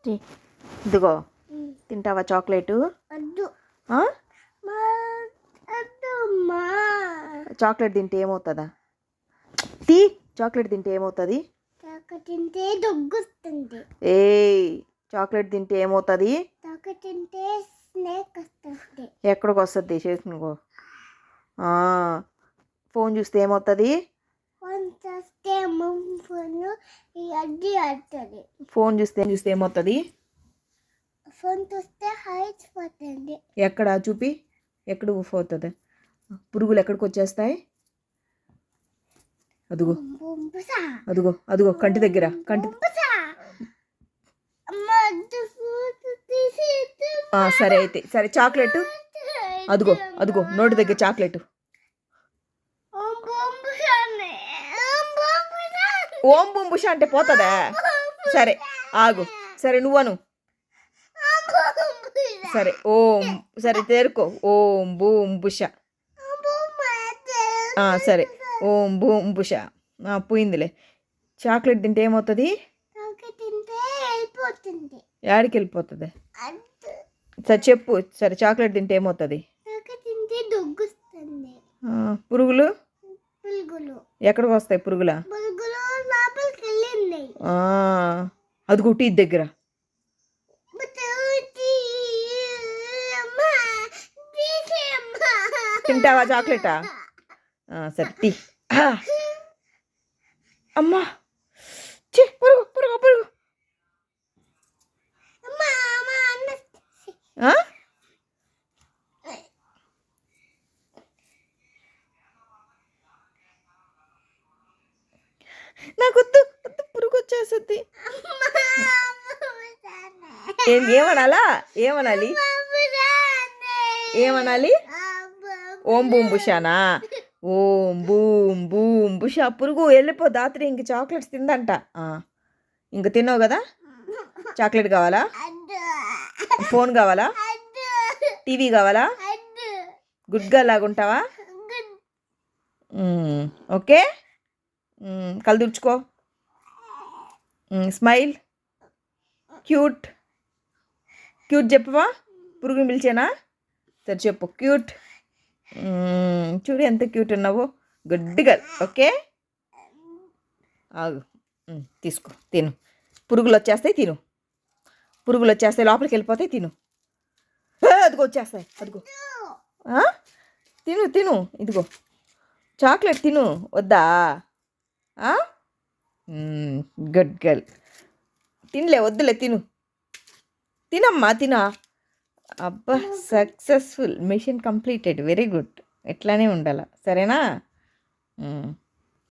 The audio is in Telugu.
ఇదిగో తింటావా చాక్లెట్? చాక్లెట్ తింటే ఏమవుతుందా? చాక్లెట్ తింటే ఏమవుతుంది? ఏ చాక్లెట్ తింటే ఏమవుతుంది? ఎక్కడికి వస్తుంది? చేసుకునుకో. ఫోన్ చూస్తే ఏమవుతుంది? ఫోన్ చూస్తే ఏమవుతుంది? ఎక్కడ చూపి, ఎక్కడ పోతుంది? పురుగులు ఎక్కడికి వచ్చేస్తాయి? అదుగో అదుగో అదుగో కంటి దగ్గర, కంటి. సరే అయితే సరే, చాక్లెట్ అదుగో అదుగో నోటి దగ్గర చాక్లెట్. ఓం బుంబుష అంటే పోతుందా? సరే ఆగు, సరే నువ్వను. సరే ఓం, సరే తేరుకో. ఓం బుంబుష. సరే ఓం బుంబుష. పోయిందిలే. చాక్లెట్ తింటే ఏమవుతుంది? యాడికి వెళ్ళిపోతుంది? సరే చెప్పు. సరే చాక్లెట్ తింటే ఏమవుతుంది? పురుగులు ఎక్కడికి వస్తాయి? పురుగుల అది కుట్టి దగ్గర. తింటావా చాక్లెటా? సరే తీ. అమ్మా పురుగు పురుగు పురుగు. నాకు వద్దు, పురుగు వచ్చేస్తుంది. ఏమనాలా? ఏమనాలి? ఏమనాలి? ఓం బూంబుషానా? ఓం బూమ్ బూమ్ బుష. పురుగు వెళ్ళిపో దాత్రి. ఇంక చాక్లెట్స్ తిందంట. ఇంక తిన్నావు కదా? చాక్లెట్ కావాలా? ఫోన్ కావాలా? టీవీ కావాలా? గుడ్గా లాగుంటావా? ఓకే, కళ్ళు తుడుచుకో. స్మైల్. క్యూట్. క్యూట్ చెప్పవా? పురుగుని పిలిచేనా? సరే చెప్పు క్యూట్. చూడు ఎంత క్యూట్ ఉన్నావు. Good girl. ఓకే ఆగు, తీసుకో తిను. పురుగులు వచ్చేస్తాయి తిను. పురుగులు వచ్చేస్తాయి, లోపలికి వెళ్ళిపోతాయి తిను. అదిగో వచ్చేస్తాయి, అదిగో. తిను తిను. ఇదిగో చాక్లెట్ తిను. వద్దా? Good girl. తినలే, వద్దులే, తిను. తినమ్మా తినా. అబ్బా, successful. Mission completed. Very good. ఎట్లానే ఉండాల. సరేనా?